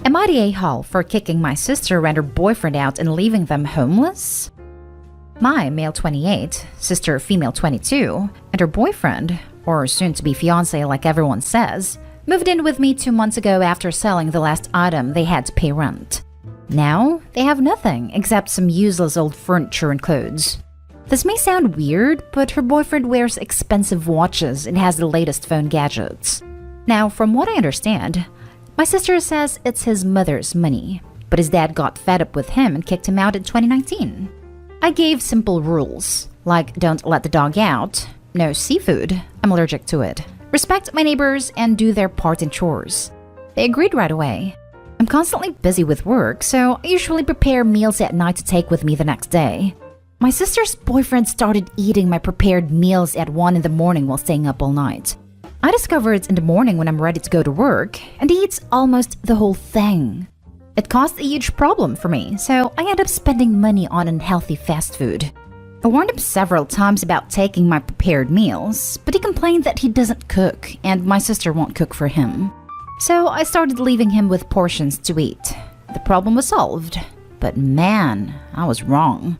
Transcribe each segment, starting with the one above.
Am I the a-hole for kicking my sister and her boyfriend out and leaving them homeless? My male 28, sister female 22, and her boyfriend, or soon-to-be fiancé like everyone says, moved in with me 2 months ago after selling the last item they had to pay rent. Now, they have nothing except some useless old furniture and clothes. This may sound weird, but her boyfriend wears expensive watches and has the latest phone gadgets. Now, from what I understand, my sister says it's his mother's money, but his dad got fed up with him and kicked him out in 2019. I gave simple rules, like don't let the dog out, no seafood, I'm allergic to it, respect my neighbors, and do their part in chores. They agreed right away. I'm constantly busy with work, so I usually prepare meals at night to take with me the next day. My sister's boyfriend started eating my prepared meals at 1 in the morning while staying up all night. I discover it's in the morning when I'm ready to go to work, and he eats almost the whole thing. It caused a huge problem for me, so I end up spending money on unhealthy fast food. I warned him several times about taking my prepared meals, but he complained that he doesn't cook and my sister won't cook for him. So I started leaving him with portions to eat. The problem was solved, but man, I was wrong.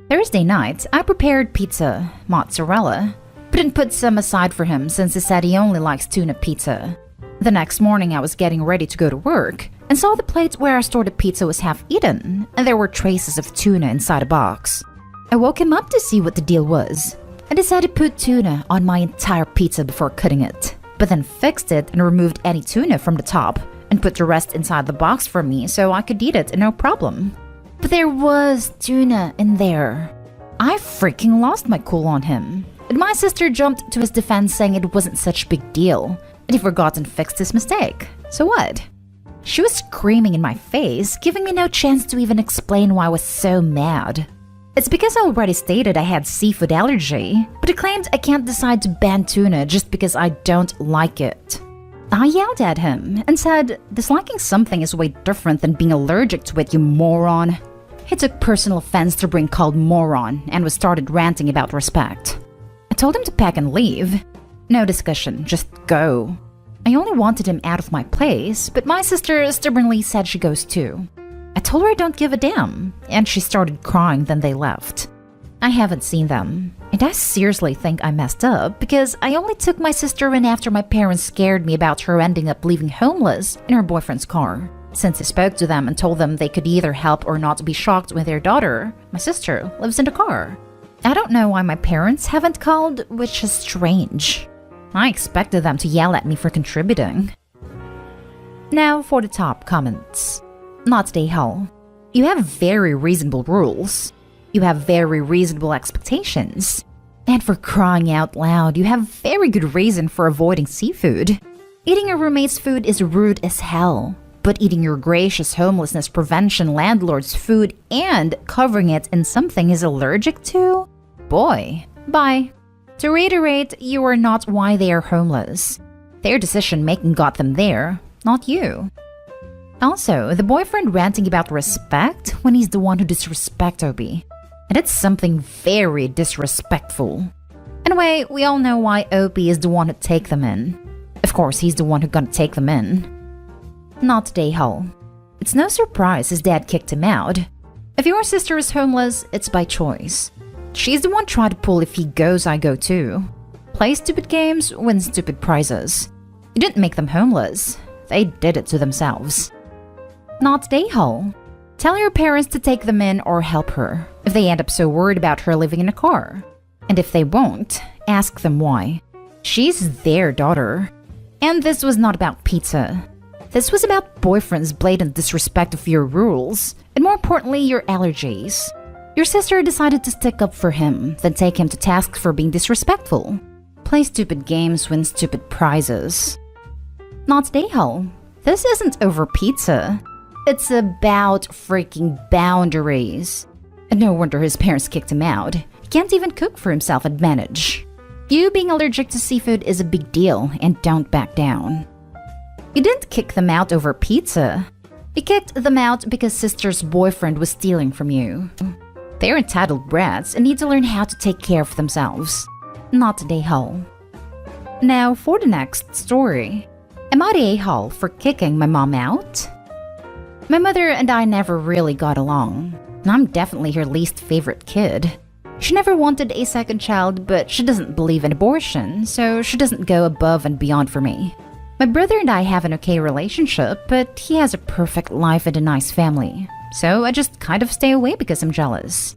Thursday night, I prepared pizza, mozzarella, but didn't put some aside for him since he said he only likes tuna pizza. The next morning I was getting ready to go to work and saw the plate where I stored the pizza was half eaten and there were traces of tuna inside a box. I woke him up to see what the deal was. I decided to put tuna on my entire pizza before cutting it, but then fixed it and removed any tuna from the top and put the rest inside the box for me so I could eat it no problem. But there was tuna in there. I freaking lost my cool on him. And my sister jumped to his defense saying it wasn't such a big deal, and he forgot and fixed his mistake. So what? She was screaming in my face, giving me no chance to even explain why I was so mad. It's because I already stated I had seafood allergy, but he claimed I can't decide to ban tuna just because I don't like it. I yelled at him and said, disliking something is way different than being allergic to it, you moron. He took personal offense to being called moron and was started ranting about respect. I told him to pack and leave. No discussion, just go. I only wanted him out of my place, but my sister stubbornly said she goes too. I told her I don't give a damn, and she started crying, then they left. I haven't seen them, and I seriously think I messed up because I only took my sister in after my parents scared me about her ending up leaving homeless in her boyfriend's car. Since I spoke to them and told them they could either help or not be shocked when their daughter, my sister, lives in the car. I don't know why my parents haven't called, which is strange. I expected them to yell at me for contributing. Now for the top comments. Not the hell. You have very reasonable rules. You have very reasonable expectations. And for crying out loud, you have very good reason for avoiding seafood. Eating your roommate's food is rude as hell. But eating your gracious homelessness prevention landlord's food and covering it in something he's allergic to? Boy, bye. To reiterate, you are not why they are homeless. Their decision-making got them there, not you. Also, the boyfriend ranting about respect when he's the one who disrespects Obi. And it's something very disrespectful. Anyway, we all know why Obi is the one who take them in. Of course, he's the one who gonna take them in. Not Day-Hole. It's no surprise his dad kicked him out. If your sister is homeless, it's by choice. She's the one trying to pull if he goes, I go too. Play stupid games, win stupid prizes. You didn't make them homeless. They did it to themselves. Not Day-Hole. Tell your parents to take them in or help her if they end up so worried about her living in a car. And if they won't, ask them why. She's their daughter. And this was not about pizza. This was about boyfriend's blatant disrespect of your rules, and more importantly, your allergies. Your sister decided to stick up for him, then take him to task for being disrespectful. Play stupid games, win stupid prizes. Not Day-Hole. This isn't over pizza. It's about freaking boundaries. And no wonder his parents kicked him out. He can't even cook for himself and manage. You being allergic to seafood is a big deal, and don't back down. You didn't kick them out over pizza. You kicked them out because sister's boyfriend was stealing from you. They're entitled brats and need to learn how to take care of themselves. Not the a-hole. Now for the next story. Am I the a-hole for kicking my mom out? My mother and I never really got along, and I'm definitely her least favorite kid. She never wanted a second child, but she doesn't believe in abortion, so she doesn't go above and beyond for me. My brother and I have an okay relationship, but he has a perfect life and a nice family, so I just kind of stay away because I'm jealous.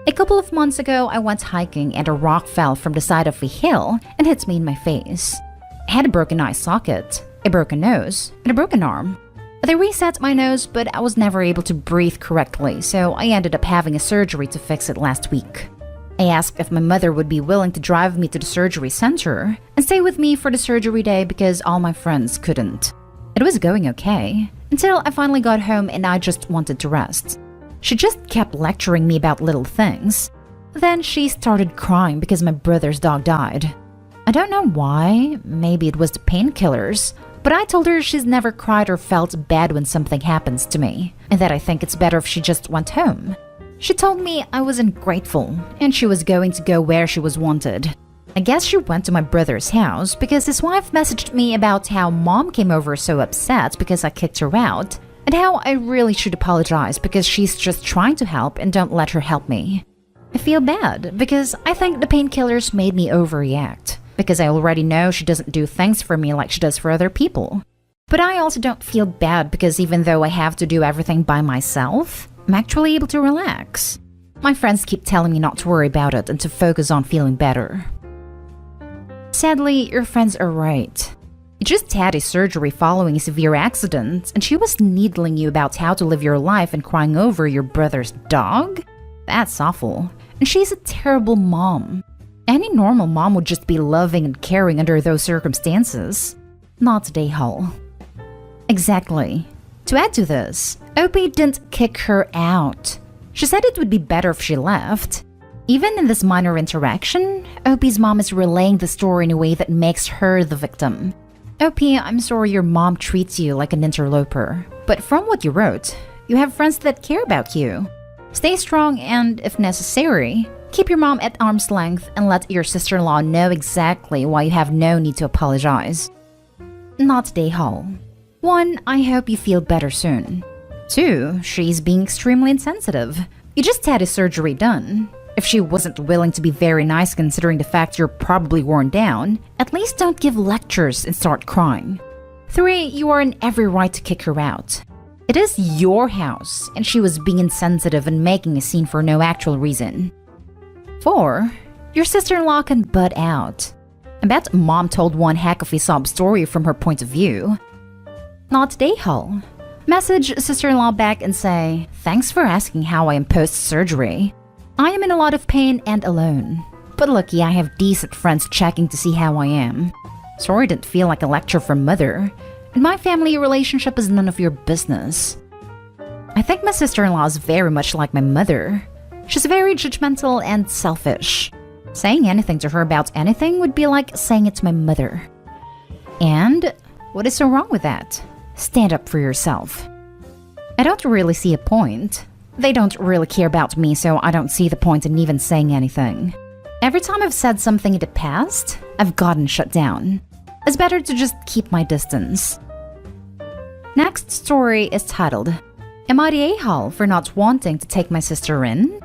A couple of months ago, I went hiking and a rock fell from the side of a hill and hit me in my face. I had a broken eye socket, a broken nose, and a broken arm. They reset my nose, but I was never able to breathe correctly, so I ended up having a surgery to fix it last week. I asked if my mother would be willing to drive me to the surgery center and stay with me for the surgery day because all my friends couldn't. It was going okay, until I finally got home and I just wanted to rest. She just kept lecturing me about little things. Then she started crying because my brother's dog died. I don't know why, maybe it was the painkillers, but I told her she's never cried or felt bad when something happens to me, and that I think it's better if she just went home. She told me I was ungrateful, and she was going to go where she was wanted. I guess she went to my brother's house because his wife messaged me about how mom came over so upset because I kicked her out, and how I really should apologize because she's just trying to help and don't let her help me. I feel bad because I think the painkillers made me overreact, because I already know she doesn't do things for me like she does for other people. But I also don't feel bad because even though I have to do everything by myself, I'm actually able to relax. My friends keep telling me not to worry about it and to focus on feeling better. Sadly, your friends are right. You just had a surgery following a severe accident, and she was needling you about how to live your life and crying over your brother's dog? That's awful. And she's a terrible mom. Any normal mom would just be loving and caring under those circumstances. Not today, Hull. Exactly. To add to this, Opie didn't kick her out. She said it would be better if she left. Even in this minor interaction, Opie's mom is relaying the story in a way that makes her the victim. Opie, I'm sorry your mom treats you like an interloper, but from what you wrote, you have friends that care about you. Stay strong and, if necessary, keep your mom at arm's length and let your sister-in-law know exactly why you have no need to apologize. Not today, Hull. 1, I hope you feel better soon. 2, she's being extremely insensitive. You just had a surgery done. If she wasn't willing to be very nice considering the fact you're probably worn down, at least don't give lectures and start crying. 3, you are in every right to kick her out. It is your house, and she was being insensitive and making a scene for no actual reason. 4, your sister-in-law can butt out. I bet mom told one heck of a sob story from her point of view. Not today, Hull. Message sister-in-law back and say, thanks for asking how I am post-surgery. I am in a lot of pain and alone, but lucky I have decent friends checking to see how I am. Sorry it didn't feel like a lecture from mother, and my family relationship is none of your business. I think my sister-in-law is very much like my mother. She's very judgmental and selfish. Saying anything to her about anything would be like saying it to my mother. And what is so wrong with that? Stand up for yourself. I don't really see a point. They don't really care about me, so I don't see the point in even saying anything. Every time I've said something in the past, I've gotten shut down. It's better to just keep my distance. Next story is titled, Am I the a-hole for not wanting to take my sister in?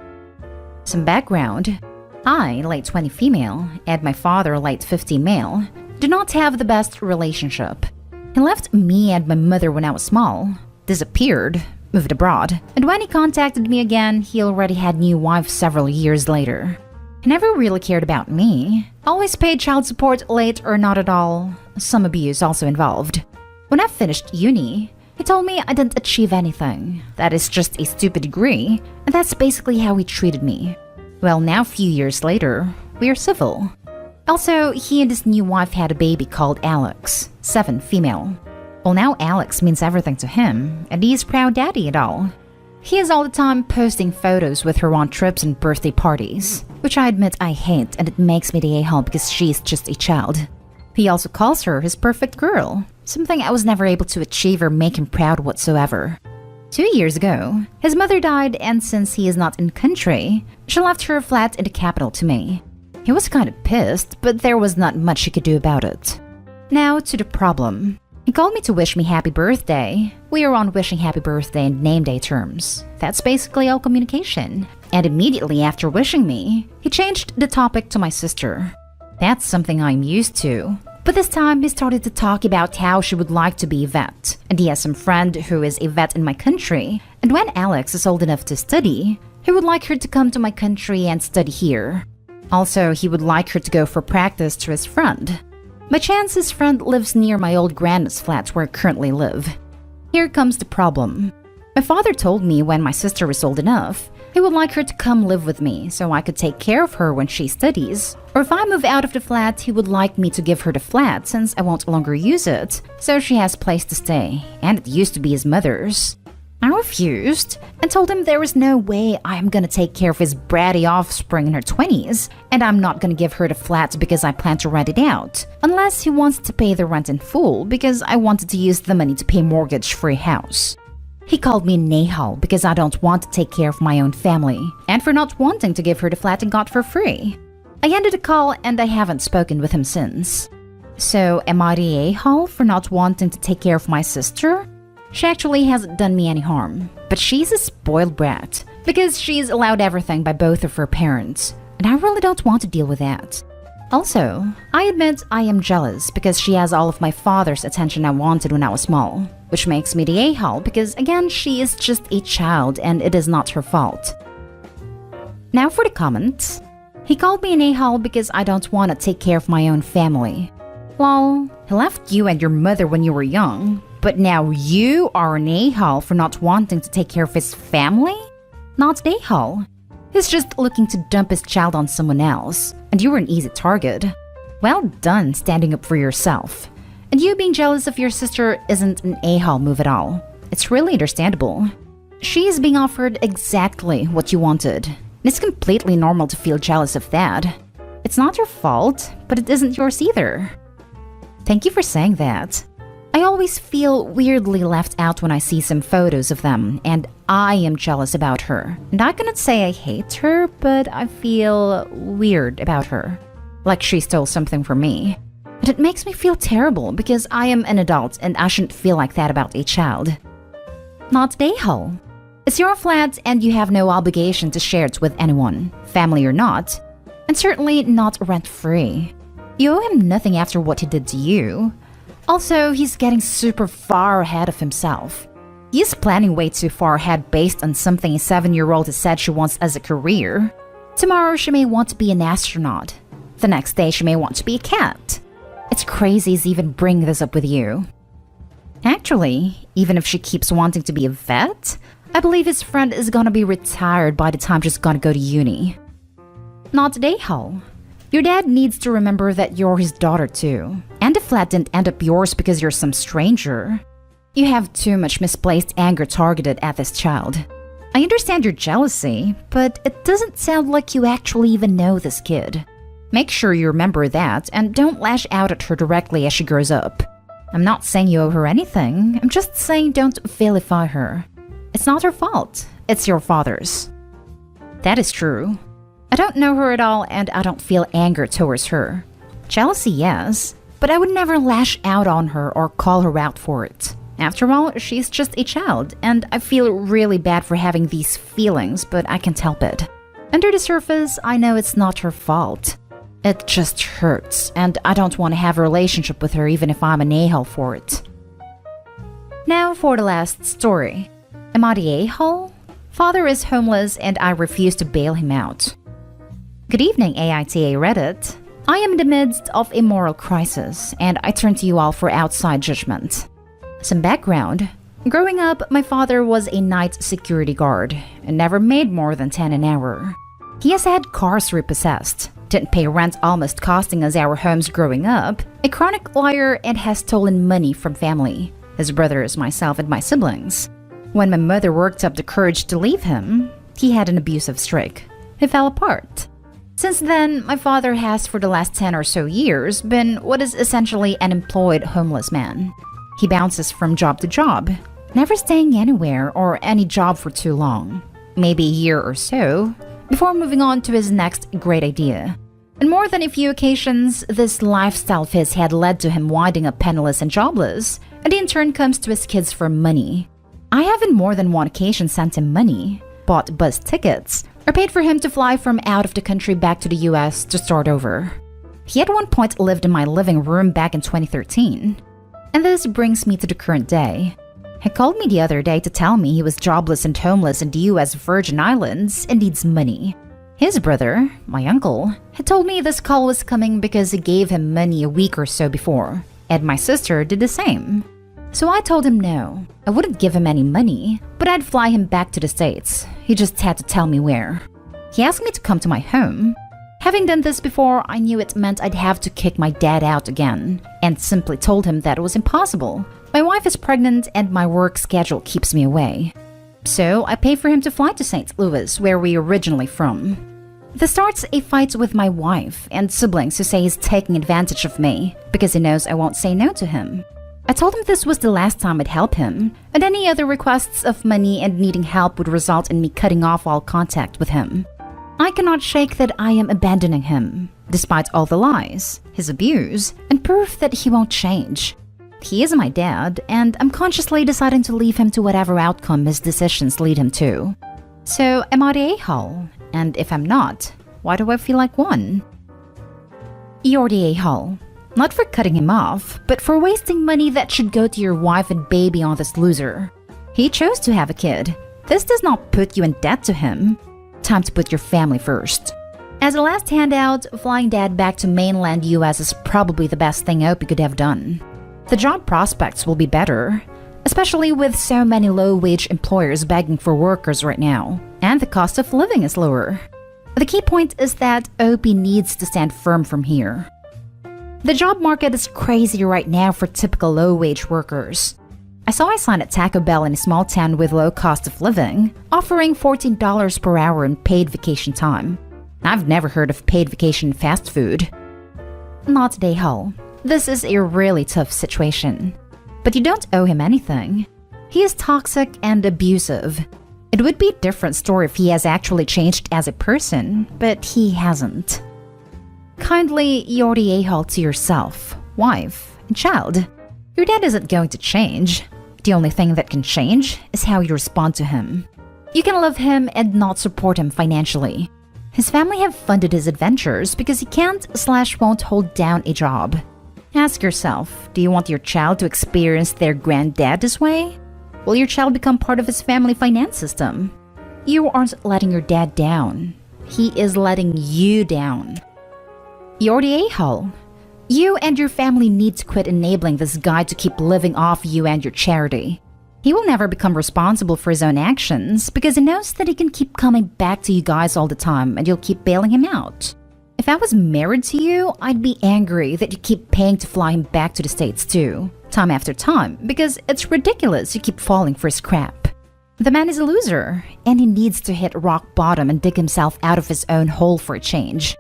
Some background. I, late 20 female, and my father, late 50 male, do not have the best relationship. He left me and my mother when I was small, disappeared, moved abroad, and when he contacted me again, he already had a new wife several years later. He never really cared about me, always paid child support late or not at all, some abuse also involved. When I finished uni, he told me I didn't achieve anything, that is just a stupid degree, and that's basically how he treated me. Well, now a few years later, we are civil. Also, he and his new wife had a baby called Alex, 7 female. Well, now Alex means everything to him, and he is proud daddy and all. He is all the time posting photos with her on trips and birthday parties, which I admit I hate, and it makes me the a-hole because she is just a child. He also calls her his perfect girl, something I was never able to achieve or make him proud whatsoever. 2 years ago, his mother died, and since he is not in country, she left her flat in the capital to me. He was kind of pissed, but there was not much he could do about it. Now to the problem. He called me to wish me happy birthday. We are on wishing happy birthday and name day terms. That's basically all communication. And immediately after wishing me, he changed the topic to my sister. That's something I'm used to. But this time, he started to talk about how she would like to be a vet. And he has some friend who is a vet in my country. And when Alex is old enough to study, he would like her to come to my country and study here. Also, he would like her to go for practice to his friend. By chance, his friend lives near my old grandma's flat where I currently live. Here comes the problem. My father told me when my sister was old enough, he would like her to come live with me so I could take care of her when she studies. Or if I move out of the flat, he would like me to give her the flat since I won't longer use it, so she has a place to stay, and it used to be his mother's. I refused and told him there was no way I am gonna take care of his bratty offspring in her 20s, and I'm not gonna give her the flat because I plan to rent it out, unless he wants to pay the rent in full because I wanted to use the money to pay mortgage for a house. He called me Nahal because I don't want to take care of my own family, and for not wanting to give her the flat and got for free. I ended the call and I haven't spoken with him since. So am I the a-hole for not wanting to take care of my sister? She actually hasn't done me any harm, but she's a spoiled brat because she's allowed everything by both of her parents, and I really don't want to deal with that. Also, I admit I am jealous because she has all of my father's attention I wanted when I was small, which makes me the a-hole because again she is just a child and it is not her fault. Now for the comments. He called me an a-hole because I don't want to take care of my own family. Lol, he left you and your mother when you were young, but now you are an a-hole for not wanting to take care of his family? Not an a-hole. He's just looking to dump his child on someone else, and you were an easy target. Well done standing up for yourself. And you being jealous of your sister isn't an a-hole move at all. It's really understandable. She is being offered exactly what you wanted. And it's completely normal to feel jealous of that. It's not your fault, but it isn't yours either. Thank you for saying that. I always feel weirdly left out when I see some photos of them, and I am jealous about her. And I cannot say I hate her, but I feel weird about her. Like she stole something from me. And it makes me feel terrible because I am an adult and I shouldn't feel like that about a child. Not an a-hole. It's your flat and you have no obligation to share it with anyone, family or not. And certainly not rent-free. You owe him nothing after what he did to you. Also, he's getting super far ahead of himself. He's planning way too far ahead based on something a 7-year-old has said she wants as a career. Tomorrow she may want to be an astronaut. The next day she may want to be a cat. It's crazy he's even bringing this up with you. Actually, even if she keeps wanting to be a vet, I believe his friend is gonna be retired by the time she's gonna go to uni. Not a a-hole. Your dad needs to remember that you're his daughter too, and the flat didn't end up yours because you're some stranger. You have too much misplaced anger targeted at this child. I understand your jealousy, but it doesn't sound like you actually even know this kid. Make sure you remember that and don't lash out at her directly as she grows up. I'm not saying you owe her anything, I'm just saying don't vilify her. It's not her fault, it's your father's. That is true. I don't know her at all and I don't feel anger towards her. Jealousy, yes, but I would never lash out on her or call her out for it. After all, she's just a child, and I feel really bad for having these feelings, but I can't help it. Under the surface, I know it's not her fault. It just hurts, and I don't want to have a relationship with her even if I'm an a-hole for it. Now for the last story. Am I the a-hole? Father is homeless and I refuse to bail him out. Good evening, AITA Reddit. I am in the midst of a moral crisis, and I turn to you all for outside judgment. Some background. Growing up, my father was a night security guard and never made more than 10 an hour. He has had cars repossessed, didn't pay rent almost costing us our homes growing up, a chronic liar, and has stolen money from family, his brothers, myself, and my siblings. When my mother worked up the courage to leave him, he had an abusive streak. He fell apart. Since then, my father has for the last 10 or so years been what is essentially an employed homeless man. He bounces from job to job, never staying anywhere or any job for too long, maybe a year or so, before moving on to his next great idea. On more than a few occasions, this lifestyle of his had led to him winding up penniless and jobless, and he in turn comes to his kids for money. I have on more than one occasion sent him money, bought bus tickets, or paid for him to fly from out of the country back to the US to start over. He at one point lived in my living room back in 2013. And this brings me to the current day. He called me the other day to tell me he was jobless and homeless in the US Virgin Islands and needs money. His brother, my uncle, had told me this call was coming because he gave him money a week or so before, and my sister did the same. So I told him no, I wouldn't give him any money, but I'd fly him back to the States. He just had to tell me where. He asked me to come to my home. Having done this before, I knew it meant I'd have to kick my dad out again, and simply told him that it was impossible. My wife is pregnant and my work schedule keeps me away. So I pay for him to fly to St. Louis, where we're originally from. This starts a fight with my wife and siblings who say he's taking advantage of me because he knows I won't say no to him. I told him this was the last time I'd help him, and any other requests of money and needing help would result in me cutting off all contact with him. I cannot shake that I am abandoning him, despite all the lies, his abuse, and proof that he won't change. He is my dad, and I'm consciously deciding to leave him to whatever outcome his decisions lead him to. So, am I the a-hole? And if I'm not, why do I feel like one? You're the a-hole. Not for cutting him off, but for wasting money that should go to your wife and baby on this loser. He chose to have a kid. This does not put you in debt to him. Time to put your family first. As a last handout, flying dad back to mainland US is probably the best thing Opie could have done. The job prospects will be better, especially with so many low-wage employers begging for workers right now, and the cost of living is lower. The key point is that Opie needs to stand firm from here. The job market is crazy right now for typical low-wage workers. I saw a sign at Taco Bell in a small town with low cost of living, offering $14 per hour in paid vacation time. I've never heard of paid vacation fast food. Not a hole. This is a really tough situation. But you don't owe him anything. He is toxic and abusive. It would be a different story if he has actually changed as a person, but he hasn't. Kindly you're the a-hole to yourself, wife, and child. Your dad isn't going to change. The only thing that can change is how you respond to him. You can love him and not support him financially. His family have funded his adventures because he can't/won't hold down a job. Ask yourself, do you want your child to experience their granddad this way? Will your child become part of his family finance system? You aren't letting your dad down. He is letting you down. You're the a-hole. You and your family need to quit enabling this guy to keep living off you and your charity. He will never become responsible for his own actions because he knows that he can keep coming back to you guys all the time and you'll keep bailing him out. If I was married to you, I'd be angry that you keep paying to fly him back to the States too, time after time, because it's ridiculous you keep falling for his crap. The man is a loser, and he needs to hit rock bottom and dig himself out of his own hole for a change.